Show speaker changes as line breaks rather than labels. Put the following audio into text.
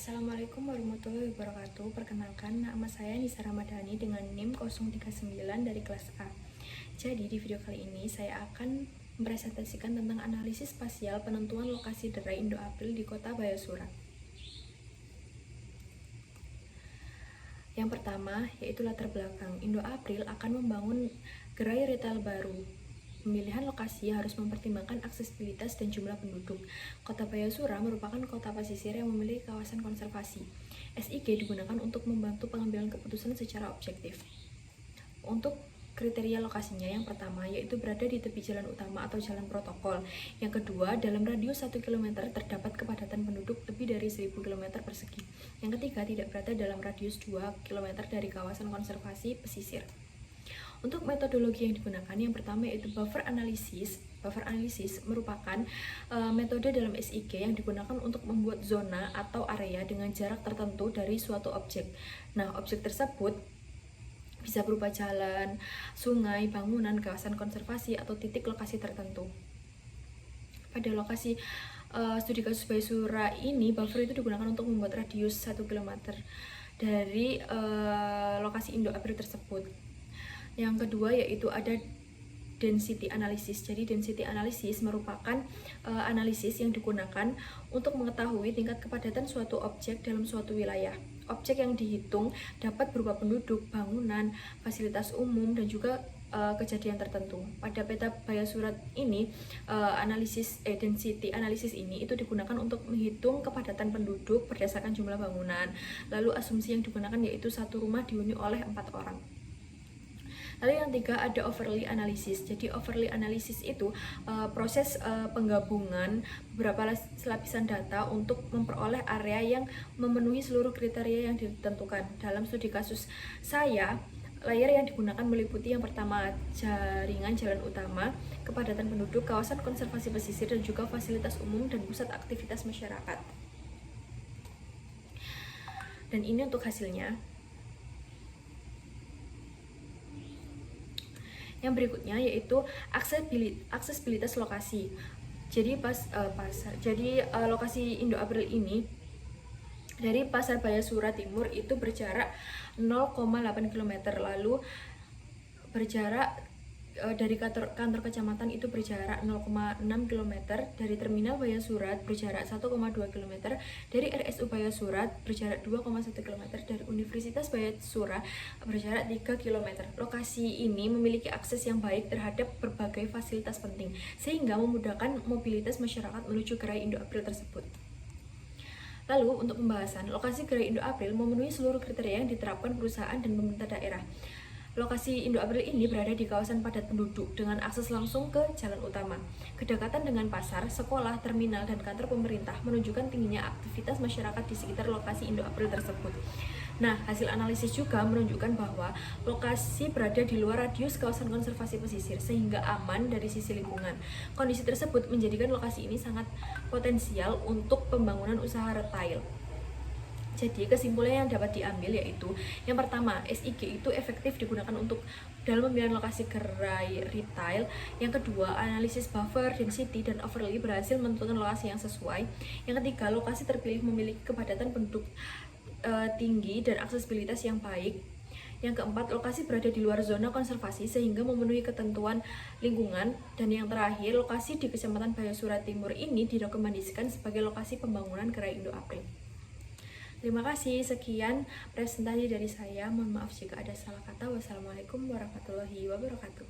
Assalamualaikum warahmatullahi wabarakatuh. Perkenalkan, nama saya Nisa Ramadhani dengan NIM 039 dari kelas A. Jadi di video kali ini saya akan mempresentasikan tentang analisis spasial penentuan lokasi gerai Indo April di kota Bayasura. Yang pertama yaitu latar belakang. Indo April akan membangun gerai retail baru. Pemilihan lokasi harus mempertimbangkan aksesibilitas dan jumlah penduduk. Kota Bayasura merupakan kota pesisir yang memiliki kawasan konservasi. SIG digunakan untuk membantu pengambilan keputusan secara objektif. Untuk kriteria lokasinya, yang pertama yaitu berada di tepi jalan utama atau jalan protokol. Yang kedua, dalam radius 1 km terdapat kepadatan penduduk lebih dari 1000 km persegi. Yang ketiga, tidak berada dalam radius 2 km dari kawasan konservasi pesisir. Untuk metodologi yang digunakan, yang pertama yaitu buffer analysis. Buffer analysis merupakan metode dalam SIG yang digunakan untuk membuat zona atau area dengan jarak tertentu dari suatu objek. Nah, objek tersebut bisa berupa jalan, sungai, bangunan, kawasan konservasi, atau titik lokasi tertentu. Pada lokasi studi kasus Bayasura ini, buffer itu digunakan untuk membuat radius 1 km dari lokasi Indo April tersebut. Yang kedua yaitu ada density analysis. Jadi density analysis merupakan analisis yang digunakan untuk mengetahui tingkat kepadatan suatu objek dalam suatu wilayah. Objek yang dihitung dapat berupa penduduk, bangunan, fasilitas umum, dan juga kejadian tertentu. Pada peta Bayasura ini, density analysis ini itu digunakan untuk menghitung kepadatan penduduk berdasarkan jumlah bangunan. Lalu asumsi yang digunakan yaitu satu rumah dihuni oleh 4 orang. Lalu yang tiga ada overlay analysis. Jadi overlay analysis itu proses penggabungan beberapa lapisan data untuk memperoleh area yang memenuhi seluruh kriteria yang ditentukan. Dalam studi kasus saya, layer yang digunakan meliputi yang pertama jaringan jalan utama, kepadatan penduduk, kawasan konservasi pesisir, dan juga fasilitas umum dan pusat aktivitas masyarakat. Dan ini untuk hasilnya. Yang berikutnya yaitu aksesibilitas lokasi. Jadi lokasi Indo April ini dari Pasar Bayasura Timur itu berjarak 0,8 km, lalu berjarak dari kantor kecamatan itu berjarak 0,6 km, dari Terminal Bayasura berjarak 1,2 km, dari RSU Bayasura berjarak 2,1 km, dari Universitas Bayasura berjarak 3 km. Lokasi ini memiliki akses yang baik terhadap berbagai fasilitas penting, sehingga memudahkan mobilitas masyarakat menuju gerai Indo April tersebut. Lalu untuk pembahasan, lokasi gerai Indo April memenuhi seluruh kriteria yang diterapkan perusahaan dan pemerintah daerah. Lokasi Indo April ini berada di kawasan padat penduduk dengan akses langsung ke jalan utama. Kedekatan dengan pasar, sekolah, terminal, dan kantor pemerintah menunjukkan tingginya aktivitas masyarakat di sekitar lokasi Indo April tersebut. Nah, hasil analisis juga menunjukkan bahwa lokasi berada di luar radius kawasan konservasi pesisir sehingga aman dari sisi lingkungan. Kondisi tersebut menjadikan lokasi ini sangat potensial untuk pembangunan usaha retail. Jadi kesimpulan yang dapat diambil yaitu yang pertama, SIG itu efektif digunakan untuk dalam pemilihan lokasi gerai retail. Yang kedua, analisis buffer, density, dan overlay berhasil menentukan lokasi yang sesuai. Yang ketiga, lokasi terpilih memiliki kepadatan penduduk tinggi dan aksesibilitas yang baik. Yang keempat, lokasi berada di luar zona konservasi sehingga memenuhi ketentuan lingkungan. Dan yang terakhir, lokasi di Kecamatan Bayasura Timur ini direkomendasikan sebagai lokasi pembangunan gerai Indo April. Terima kasih, sekian presentasi dari saya. Mohon maaf jika ada salah kata. Wassalamualaikum warahmatullahi wabarakatuh.